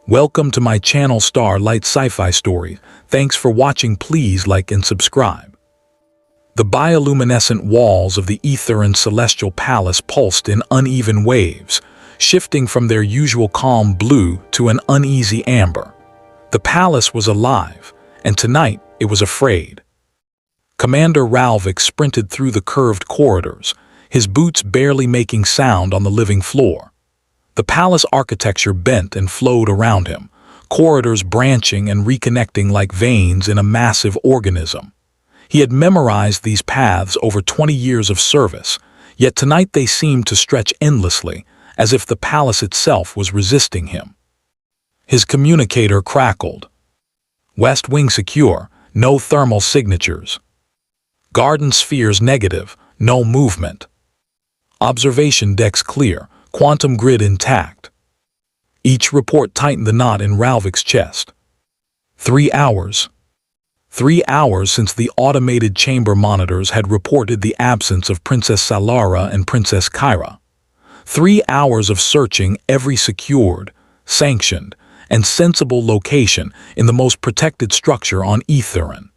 Welcome to my channel Starlight Sci-Fi Stories. Thanks for watching. Please like and subscribe. The bioluminescent walls of the ether and celestial palace pulsed in uneven waves, shifting from their usual calm blue to an uneasy amber. The palace was alive, and tonight it was afraid. Commander Ralvik sprinted through the curved corridors, his boots barely making sound on the living floor. The palace architecture bent and flowed around him, corridors branching and reconnecting like veins in a massive organism. He had memorized these paths over 20 years of service, yet tonight they seemed to stretch endlessly, as if the palace itself was resisting him. His communicator crackled. West Wing secure, no thermal signatures. Garden spheres negative, no movement. Observation decks clear, quantum grid intact. Each report tightened the knot in Ralvik's chest. 3 hours. 3 hours since the automated chamber monitors had reported the absence of Princess Salara and Princess Kyra. 3 hours of searching every secured, sanctioned, and sensible location in the most protected structure on Etherin.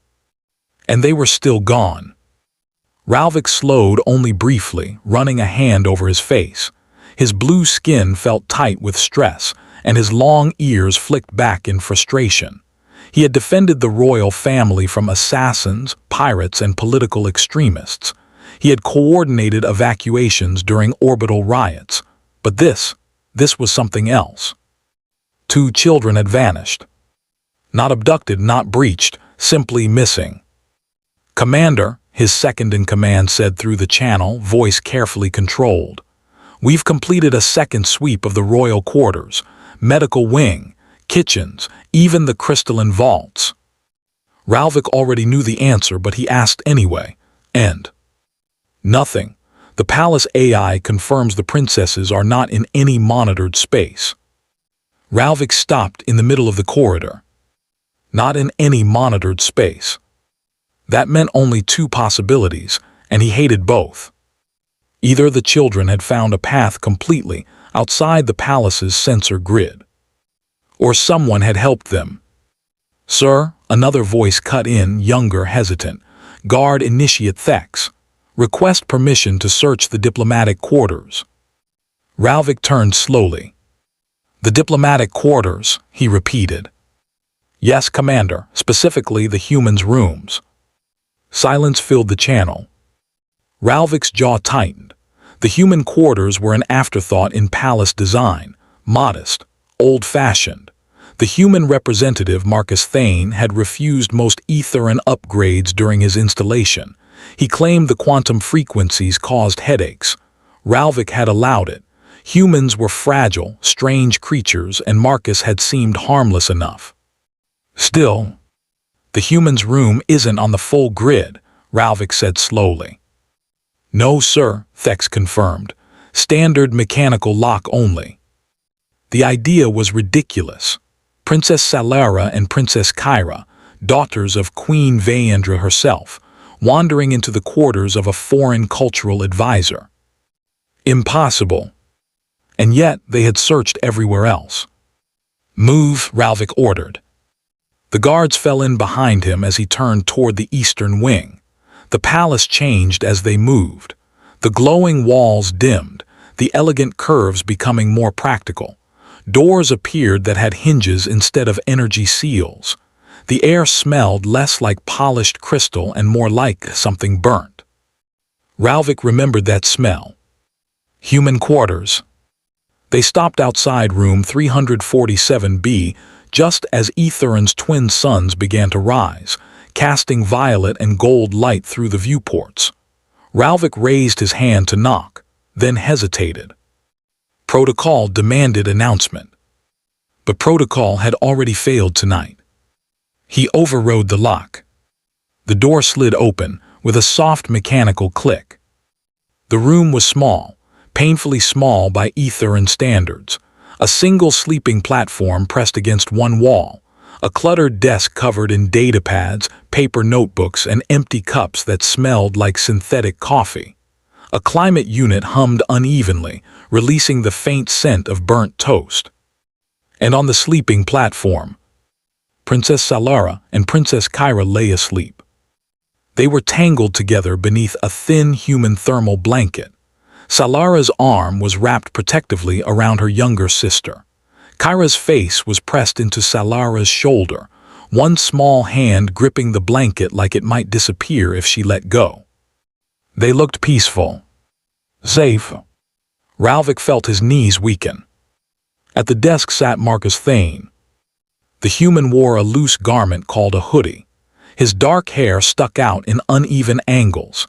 And they were still gone. Ralvik slowed only briefly, running a hand over his face. His blue skin felt tight with stress, and his long ears flicked back in frustration. He had defended the royal family from assassins, pirates, and political extremists. He had coordinated evacuations during orbital riots. But this was something else. 2 children had vanished. Not abducted, not breached, simply missing. "Commander," his second-in-command said through the channel, voice carefully controlled. "We've completed a second sweep of the royal quarters, medical wing, kitchens, even the crystalline vaults." Ralvik already knew the answer, but he asked anyway. And nothing. The palace AI confirms the princesses are not in any monitored space. Ralvik stopped in the middle of the corridor. Not in any monitored space. That meant only 2 possibilities, and he hated both. Either the children had found a path completely outside the palace's sensor grid, or someone had helped them. "Sir," another voice cut in, younger, hesitant. "Guard Initiate Thex. Request permission to search the diplomatic quarters." Ralvik turned slowly. "The diplomatic quarters," he repeated. "Yes, Commander, specifically the humans' rooms." Silence filled the channel. Ralvik's jaw tightened. The human quarters were an afterthought in palace design, modest, old-fashioned. The human representative, Marcus Thane, had refused most Etherin upgrades during his installation. He claimed the quantum frequencies caused headaches. Ralvik had allowed it. Humans were fragile, strange creatures, and Marcus had seemed harmless enough. Still, "The human's room isn't on the full grid," Ralvik said slowly. "No, sir," Thex confirmed. "Standard mechanical lock only." The idea was ridiculous. Princess Salara and Princess Kyra, daughters of Queen Vaendra herself, wandering into the quarters of a foreign cultural advisor. Impossible. And yet they had searched everywhere else. "Move," Ralvik ordered. The guards fell in behind him as he turned toward the eastern wing. The palace changed as they moved. The glowing walls dimmed, the elegant curves becoming more practical. Doors appeared that had hinges instead of energy seals. The air smelled less like polished crystal and more like something burnt. Ralvik remembered that smell. Human quarters. They stopped outside room 347B, just as Etherin's twin suns began to rise, casting violet and gold light through the viewports. Ralvik raised his hand to knock, then hesitated. Protocol demanded announcement. But protocol had already failed tonight. He overrode the lock. The door slid open with a soft mechanical click. The room was small, painfully small by Etherin standards. A single sleeping platform pressed against one wall, a cluttered desk covered in datapads, paper notebooks, and empty cups that smelled like synthetic coffee. A climate unit hummed unevenly, releasing the faint scent of burnt toast. And on the sleeping platform, Princess Salara and Princess Kyra lay asleep. They were tangled together beneath a thin human thermal blanket. Salara's arm was wrapped protectively around her younger sister. Kyra's face was pressed into Salara's shoulder, one small hand gripping the blanket like it might disappear if she let go. They looked peaceful. Safe. Ralvik felt his knees weaken. At the desk sat Marcus Thane. The human wore a loose garment called a hoodie. His dark hair stuck out in uneven angles.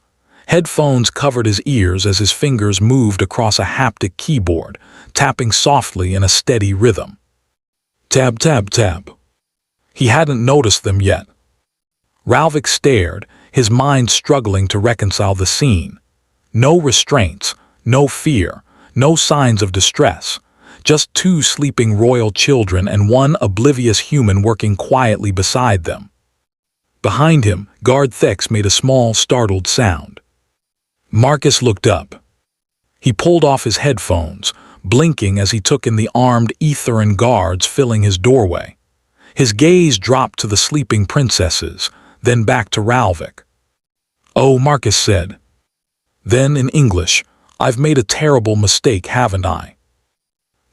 Headphones covered his ears as his fingers moved across a haptic keyboard, tapping softly in a steady rhythm. Tab, tab, tab. He hadn't noticed them yet. Ralvik stared, his mind struggling to reconcile the scene. No restraints, no fear, no signs of distress. Just two sleeping royal children and one oblivious human working quietly beside them. Behind him, Guard Thex made a small, startled sound. Marcus looked up. He pulled off his headphones, blinking as he took in the armed Aetheran guards filling his doorway. His gaze dropped to the sleeping princesses, then back to Ralvik. "Oh," Marcus said. Then, in English, "I've made a terrible mistake, haven't I?"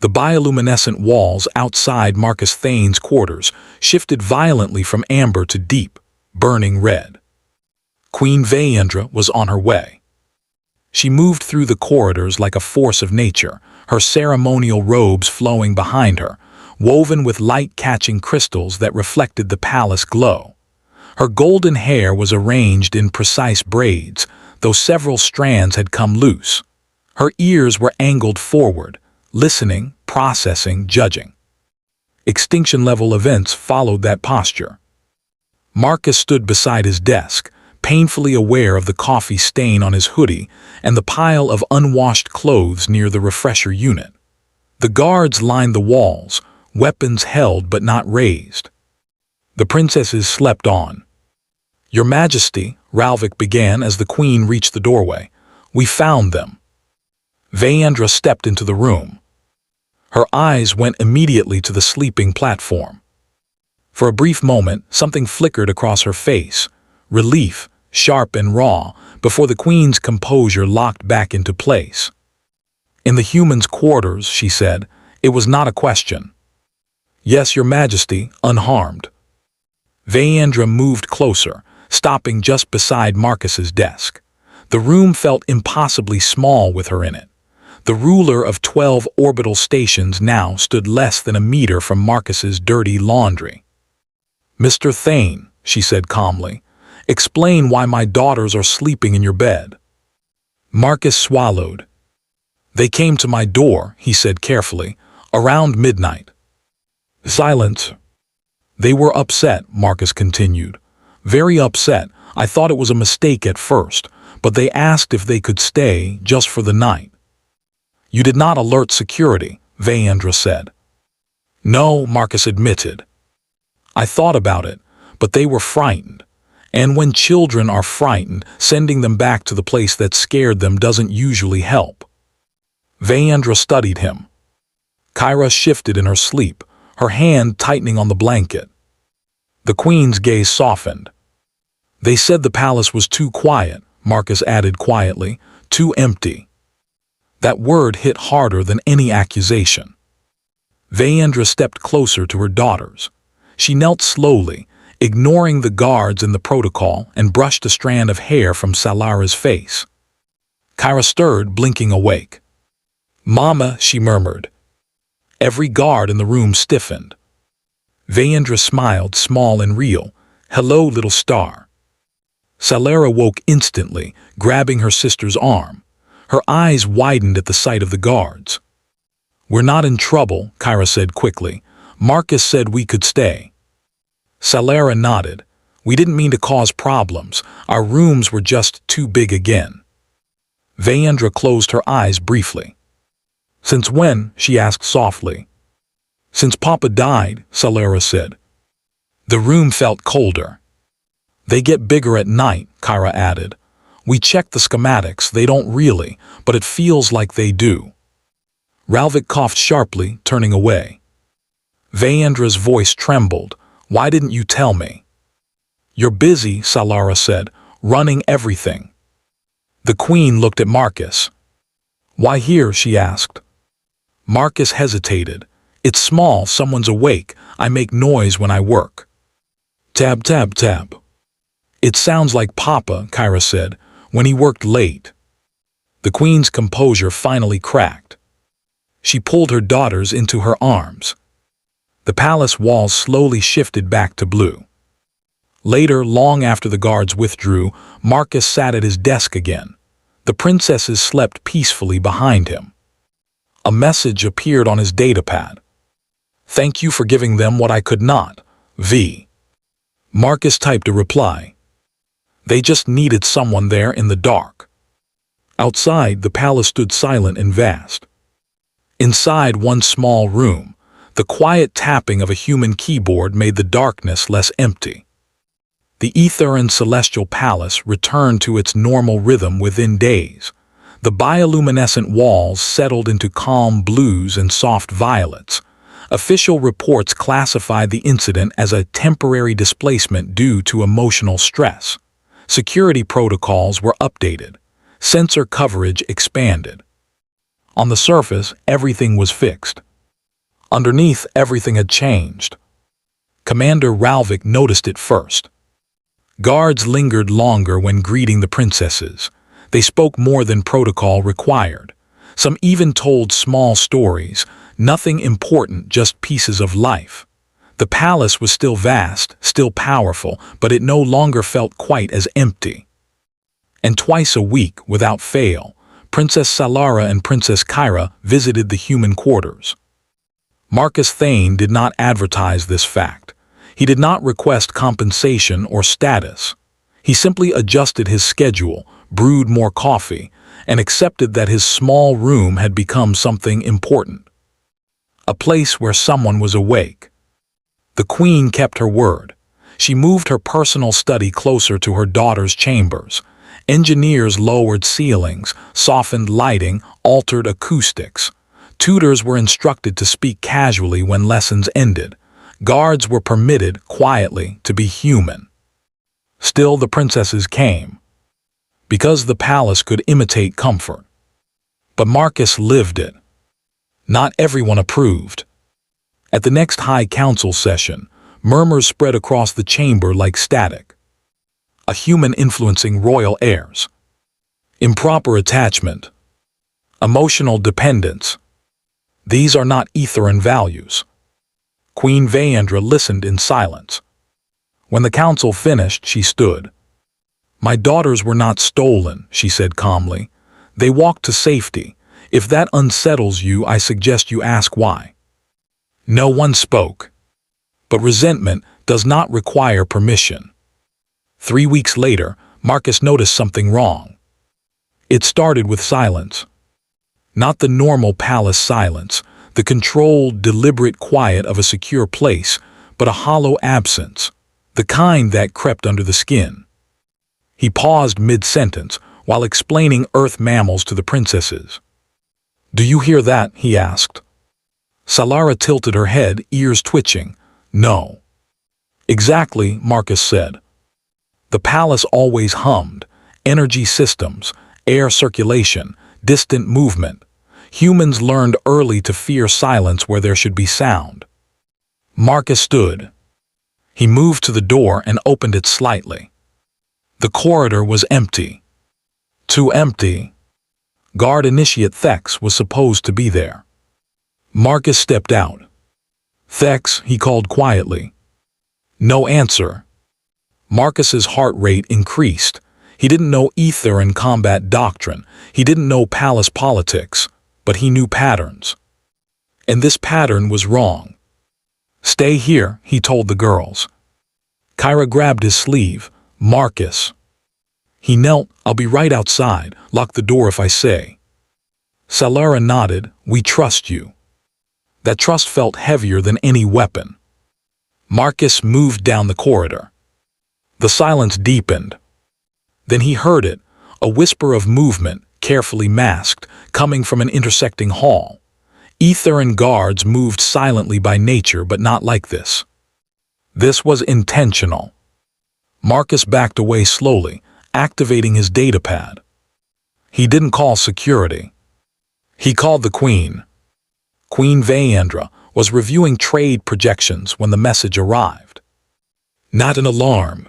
The bioluminescent walls outside Marcus Thane's quarters shifted violently from amber to deep, burning red. Queen Vaendra was on her way. She moved through the corridors like a force of nature, her ceremonial robes flowing behind her, woven with light-catching crystals that reflected the palace glow. Her golden hair was arranged in precise braids, though several strands had come loose. Her ears were angled forward, listening, processing, judging. Extinction-level events followed that posture. Marcus stood beside his desk, painfully aware of the coffee stain on his hoodie and the pile of unwashed clothes near the refresher unit. The guards lined the walls, weapons held but not raised. The princesses slept on. "Your Majesty," Ralvik began as the queen reached the doorway, "we found them." Vaendra stepped into the room. Her eyes went immediately to the sleeping platform. For a brief moment, something flickered across her face, relief, sharp and raw, before the queen's composure locked back into place. "In the humans' quarters," she said, "it was not a question." "Yes, Your Majesty, unharmed." Vaendra moved closer, stopping just beside Marcus's desk. The room felt impossibly small with her in it. The ruler of 12 orbital stations now stood less than a meter from Marcus's dirty laundry. "Mr. Thane," she said calmly, "explain why my daughters are sleeping in your bed." Marcus swallowed. "They came to my door," he said carefully, "around midnight." Silence. "They were upset," Marcus continued. "Very upset. I thought it was a mistake at first, but they asked if they could stay just for the night." "You did not alert security," Vaendra said. "No," Marcus admitted. "I thought about it, but they were frightened. And when children are frightened, sending them back to the place that scared them doesn't usually help." Vaendra studied him. Kyra shifted in her sleep, her hand tightening on the blanket. The queen's gaze softened. "They said the palace was too quiet," Marcus added quietly, "too empty." That word hit harder than any accusation. Vaendra stepped closer to her daughters. She knelt slowly, ignoring the guards and the protocol, and brushed a strand of hair from Salara's face. Kyra stirred, blinking awake. "Mama," she murmured. Every guard in the room stiffened. Vaendra smiled, small and real. "Hello, little star." Salara woke instantly, grabbing her sister's arm. Her eyes widened at the sight of the guards. "We're not in trouble," Kyra said quickly. "Marcus said we could stay." Salara nodded. "We didn't mean to cause problems. Our rooms were just too big again." Vaendra closed her eyes briefly. "Since when?" she asked softly. "Since Papa died," Salara said. The room felt colder. "They get bigger at night," Kyra added. "We checked the schematics, they don't really, but it feels like they do." Ralvik coughed sharply, turning away. Vayendra's voice trembled. Why didn't you tell me? You're busy, Salara said, running everything. The queen looked at Marcus. Why here? She asked. Marcus hesitated. It's small, someone's awake. I make noise when I work. Tab, tab, tab. It sounds like Papa, Kyra said, when he worked late. The queen's composure finally cracked. She pulled her daughters into her arms. The palace walls slowly shifted back to blue. Later, long after the guards withdrew, Marcus sat at his desk again. The princesses slept peacefully behind him. A message appeared on his datapad. Thank you for giving them what I could not, V. Marcus typed a reply. They just needed someone there in the dark. Outside, the palace stood silent and vast. Inside one small room, the quiet tapping of a human keyboard made the darkness less empty. The ether and celestial palace returned to its normal rhythm within days. The bioluminescent walls settled into calm blues and soft violets. Official reports classified the incident as a temporary displacement due to emotional stress. Security protocols were updated. Sensor coverage expanded. On the surface, everything was fixed. Underneath, everything had changed. Commander Ralvik noticed it first. Guards lingered longer when greeting the princesses. They spoke more than protocol required. Some even told small stories, nothing important, just pieces of life. The palace was still vast, still powerful, but it no longer felt quite as empty. And twice a week, without fail, Princess Salara and Princess Kyra visited the human quarters. Marcus Thane did not advertise this fact. He did not request compensation or status. He simply adjusted his schedule, brewed more coffee, and accepted that his small room had become something important. A place where someone was awake. The queen kept her word. She moved her personal study closer to her daughter's chambers. Engineers lowered ceilings, softened lighting, altered acoustics. Tutors were instructed to speak casually when lessons ended. Guards were permitted, quietly, to be human. Still, the princesses came. Because the palace could imitate comfort. But Marcus lived it. Not everyone approved. At the next High Council session, murmurs spread across the chamber like static. A human influencing royal heirs. Improper attachment. Emotional dependence. These are not Etherean values. Queen Vayendra listened in silence. When the council finished, she stood. My daughters were not stolen, she said calmly. They walked to safety. If that unsettles you, I suggest you ask why. No one spoke. But resentment does not require permission. 3 weeks later, Marcus noticed something wrong. It started with silence. Not the normal palace silence, the controlled, deliberate quiet of a secure place, but a hollow absence, the kind that crept under the skin. He paused mid-sentence while explaining Earth mammals to the princesses. Do you hear that? He asked. Salara tilted her head, ears twitching. No. Exactly, Marcus said. The palace always hummed. Energy systems, air circulation, distant movement. Humans learned early to fear silence where there should be sound. Marcus stood. He moved to the door and opened it slightly. The corridor was empty. Too empty. Guard Initiate Thex was supposed to be there. Marcus stepped out. Thex, he called quietly. No answer. Marcus's heart rate increased. He didn't know ether and combat doctrine. He didn't know palace politics, but he knew patterns. And this pattern was wrong. Stay here, he told the girls. Kyra grabbed his sleeve. Marcus. He knelt. I'll be right outside. Lock the door if I say. Salara nodded. We trust you. That trust felt heavier than any weapon. Marcus moved down the corridor. The silence deepened. Then he heard it, a whisper of movement, carefully masked, coming from an intersecting hall. Ether and guards moved silently by nature, but not like this. This was intentional. Marcus backed away slowly, activating his datapad. He didn't call security. He called the Queen. Queen Vaendra was reviewing trade projections when the message arrived. Not an alarm.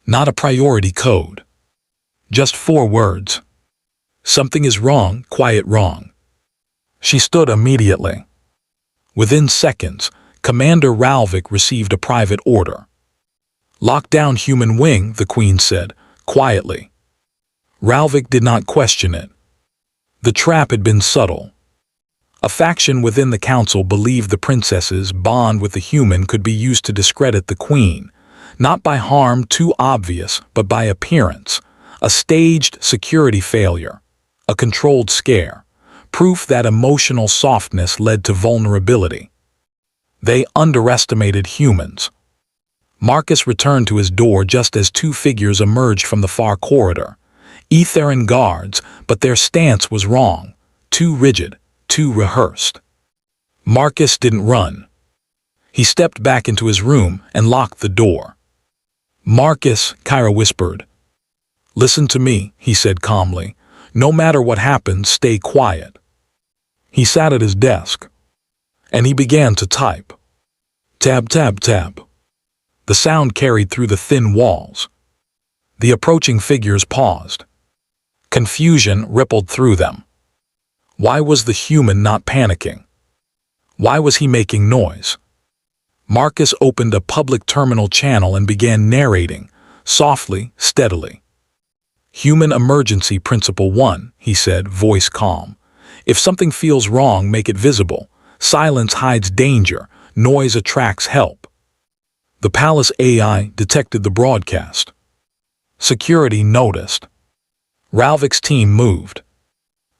Not a priority code. Just 4 words. Something is wrong, quiet wrong. She stood immediately. Within seconds, Commander Ralvik received a private order. Lock down human wing, the Queen said, quietly. Ralvik did not question it. The trap had been subtle. A faction within the council believed the princess's bond with the human could be used to discredit the Queen, not by harm too obvious, but by appearance, a staged security failure, a controlled scare, proof that emotional softness led to vulnerability. They underestimated humans. Marcus returned to his door just as 2 figures emerged from the far corridor. Ether and guards, but their stance was wrong, too rigid, too rehearsed. Marcus didn't run. He stepped back into his room and locked the door. Marcus, Kyra whispered. Listen to me, he said calmly. No matter what happens, stay quiet. He sat at his desk, and he began to type. Tab, tab, tab. The sound carried through the thin walls. The approaching figures paused. Confusion rippled through them. Why was the human not panicking? Why was he making noise? Marcus opened a public terminal channel and began narrating, softly, steadily. Human Emergency Principle 1, he said, voice calm. If something feels wrong, make it visible. Silence hides danger. Noise attracts help. The palace AI detected the broadcast. Security noticed. Ralvik's team moved.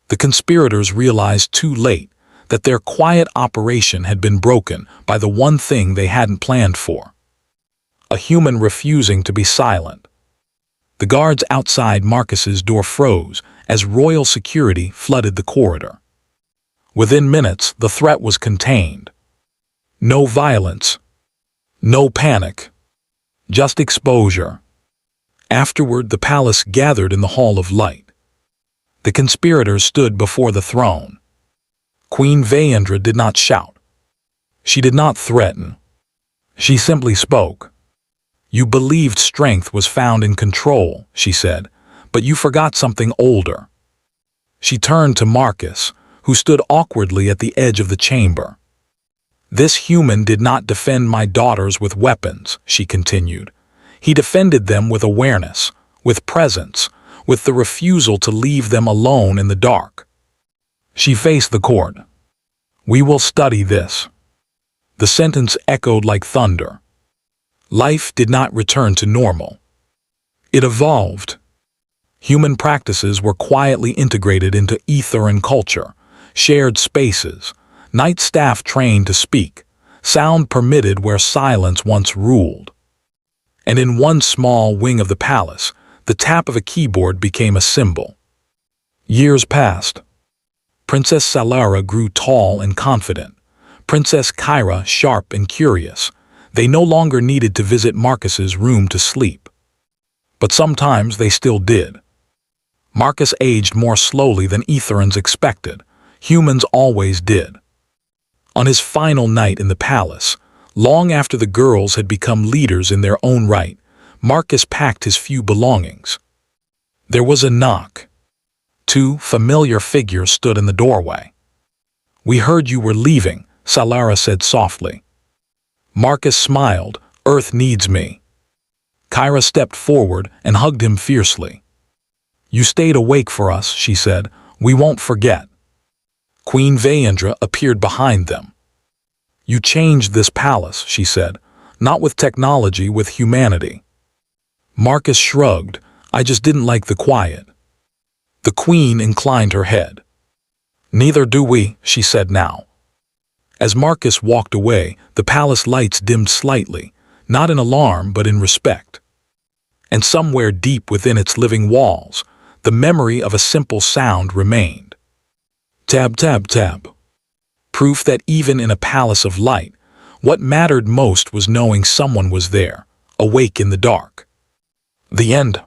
The conspirators realized too late that their quiet operation had been broken by the one thing they hadn't planned for. A human refusing to be silent. The guards outside Marcus's door froze as royal security flooded the corridor. Within minutes, the threat was contained. No violence. No panic. Just exposure. Afterward, the palace gathered in the Hall of Light. The conspirators stood before the throne. Queen Vaendra did not shout. She did not threaten. She simply spoke. You believed strength was found in control, she said, but you forgot something older. She turned to Marcus, who stood awkwardly at the edge of the chamber. This human did not defend my daughters with weapons, she continued. He defended them with awareness, with presence, with the refusal to leave them alone in the dark. She faced the court. We will study this. The sentence echoed like thunder. Life did not return to normal. It evolved. Human practices were quietly integrated into ether and culture, shared spaces, night staff trained to speak, sound permitted where silence once ruled. And in one small wing of the palace, the tap of a keyboard became a symbol. Years passed. Princess Salara grew tall and confident. Princess Kyra sharp and curious. They no longer needed to visit Marcus's room to sleep. But sometimes they still did. Marcus aged more slowly than Etherans expected. Humans always did. On his final night in the palace, long after the girls had become leaders in their own right, Marcus packed his few belongings. There was a knock. 2 familiar figures stood in the doorway. We heard you were leaving, Salara said softly. Marcus smiled. Earth needs me. Kyra stepped forward and hugged him fiercely. You stayed awake for us, she said. We won't forget. Queen Vaendra appeared behind them. You changed this palace, she said, not with technology, with humanity. Marcus shrugged. I just didn't like the quiet. The Queen inclined her head. Neither do we, she said now. As Marcus walked away, the palace lights dimmed slightly, not in alarm but in respect. And somewhere deep within its living walls, the memory of a simple sound remained. Tab, tab, tab. Proof that even in a palace of light, what mattered most was knowing someone was there, awake in the dark. The end.